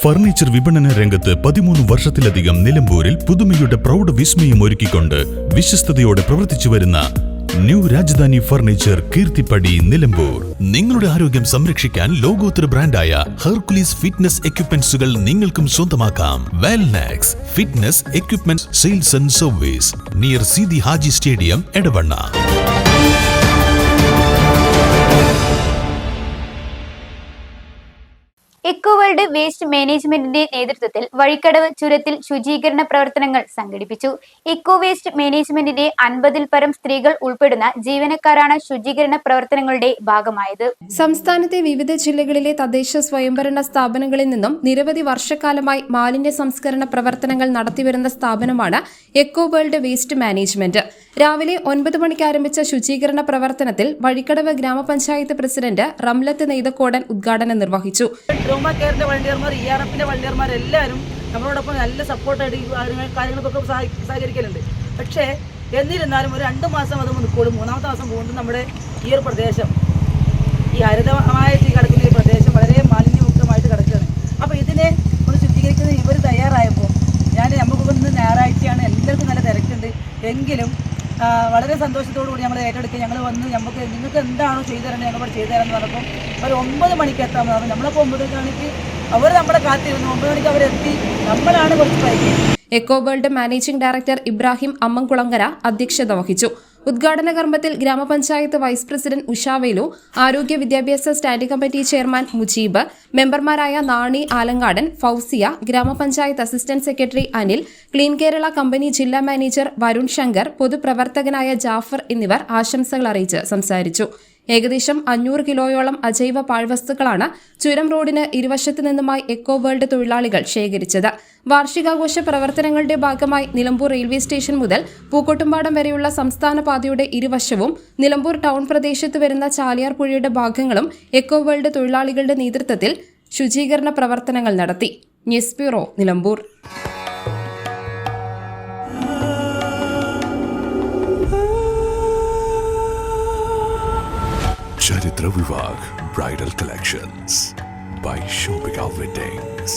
Furniture വിപണന രംഗത്ത് 13 വർഷത്തിലധികം നിലമ്പൂരിൽ പുതുമയുടെ പ്രൗഢ വിസ്മയം ഒരുക്കിക്കൊണ്ട് വിശ്വസ്തയോടെ പ്രവർത്തിച്ചു വരുന്ന ന്യൂ രാജധാനി ഫർണിച്ചർ കീർത്തിപ്പടി നിലമ്പൂർ. നിങ്ങളുടെ ആരോഗ്യം സംരക്ഷിക്കാൻ ലോകോത്തര ബ്രാൻഡായ ഹെർക്കുലീസ് ഫിറ്റ്നസ് എക്യുപ്മെന്റ്സുകൾ നിങ്ങൾക്കും സ്വന്തമാക്കാം. Wellnex fitness equipment sales and service near Seethi Haji stadium, Edavanna. Ecoworld waste മാനേജ്മെന്റിന്റെ നേതൃത്വത്തിൽ വഴിക്കടവ് ചുരത്തിൽ ശുചീകരണ പ്രവർത്തനങ്ങൾ സംഘടിപ്പിച്ചു. എക്കോ വേസ്റ്റ് മാനേജ്മെന്റിന്റെ 50-ൽ പരം സ്ത്രീകൾ ഉൾപ്പെടുന്ന ജീവനക്കാരാണ് ശുചീകരണ പ്രവർത്തനങ്ങളുടെ ഭാഗമായത്. സംസ്ഥാനത്തെ വിവിധ ജില്ലകളിലെ തദ്ദേശ സ്വയംഭരണ സ്ഥാപനങ്ങളിൽ നിന്നും നിരവധി വർഷക്കാലമായി മാലിന്യ സംസ്കരണ പ്രവർത്തനങ്ങൾ നടത്തിവരുന്ന സ്ഥാപനമാണ് എക്കോവേൾഡ് വേസ്റ്റ് മാനേജ്മെന്റ്. രാവിലെ 9 മണിക്ക് ആരംഭിച്ച ശുചീകരണ പ്രവർത്തനത്തിൽ വഴിക്കടവ് ഗ്രാമപഞ്ചായത്ത് പ്രസിഡന്റ് റംലത്ത് നെയ്തക്കോടൻ ഉദ്ഘാടനം നിർവഹിച്ചു. ട്രോമ കെയറിന്റെ വളണ്ടിയർമാർ, ERFന്റെ വളണ്ടിയർമാർ എല്ലാവരും നമ്മളോടൊപ്പം നല്ല സപ്പോർട്ടായിട്ട് ഈ കാര്യങ്ങൾക്കൊക്കെ സഹകരിക്കലുണ്ട്. പക്ഷേ എന്നിരുന്നാലും ഒരു 2 മാസം അത് നിൽക്കുള്ളൂ. 3-ാമത്തെ മാസം പോകുമ്പോൾ നമ്മുടെ ഈ ഒരു പ്രദേശം, ഈ ഹരിതമായിട്ട് കിടക്കുന്ന ഈ പ്രദേശം വളരെ മാലിന്യമുക്തമായിട്ട് കിടക്കുകയാണ്. അപ്പോൾ ഇതിനെ ഒന്ന് ശുദ്ധീകരിക്കുന്നത് ഇവർ തയ്യാറായപ്പോൾ നമുക്കൊക്കെ ഇന്ന് ഞായറാഴ്ചയാണ്, എല്ലാവർക്കും നല്ല തിരക്കുണ്ട്. എങ്കിലും വളരെ സന്തോഷത്തോടു കൂടി ഞങ്ങൾ ഏറ്റെടുക്കുക. ഞങ്ങൾ വന്ന് നിങ്ങൾക്ക് എന്താണോ ചെയ്തു തരേണ്ടത് ഞങ്ങൾ ചെയ്തു തരാമെന്ന് പറഞ്ഞപ്പോൾ ഒരു 9 മണിക്ക് എത്താമെന്ന് പറഞ്ഞു. നമ്മളപ്പോൾ 9 മണിക്ക് അവർ നമ്മളെ കാത്തിരുന്നു. 9 മണിക്ക് അവരെത്തി. നമ്മളാണ് കുറച്ച് വൈകിയത്. എക്കോവേൾഡ് മാനേജിംഗ് ഡയറക്ടർ ഇബ്രാഹിം അമ്മംകുളങ്ങര അധ്യക്ഷത വഹിച്ചു. ഉദ്ഘാടന കർമ്മത്തിൽ ഗ്രാമപഞ്ചായത്ത് വൈസ് പ്രസിഡന്റ് ഉഷാവേലു, ആരോഗ്യ വിദ്യാഭ്യാസ സ്റ്റാൻഡിംഗ് കമ്മിറ്റി ചെയർമാൻ മുജീബ്, മെമ്പർമാരായ നാണി ആലങ്കാടൻ, ഫൗസിയ, ഗ്രാമപഞ്ചായത്ത് assistant secretary Anil, clean Kerala company ജില്ലാ മാനേജർ വരുൺ ശങ്കർ, പൊതുപ്രവർത്തകനായ ജാഫർ എന്നിവർ ആശംസകൾ അറിയിച്ച് സംസാരിച്ചു. ഏകദേശം 500 കിലോയോളം അജൈവ പാഴ്വസ്തുക്കളാണ് ചുരം റോഡിന് ഇരുവശത്തു നിന്നുമായി എക്കോവേൾഡ് തൊഴിലാളികൾ ശേഖരിച്ചത്. വാർഷികാഘോഷ പ്രവർത്തനങ്ങളുടെ ഭാഗമായി നിലമ്പൂർ റെയിൽവേ സ്റ്റേഷൻ മുതൽ പൂക്കോട്ടുംപാടം വരെയുള്ള സംസ്ഥാന പാതയുടെ ഇരുവശവും നിലമ്പൂർ ടൗൺ പ്രദേശത്ത് വരുന്ന ചാലിയാർ പുഴയുടെ ഭാഗങ്ങളും എക്കോവേൾഡ് തൊഴിലാളികളുടെ നേതൃത്വത്തിൽ ശുചീകരണ പ്രവർത്തനങ്ങൾ നടത്തി. News bureau, Nilambur. Charitra Vivag Bridal Collections by Shobhika Weddings.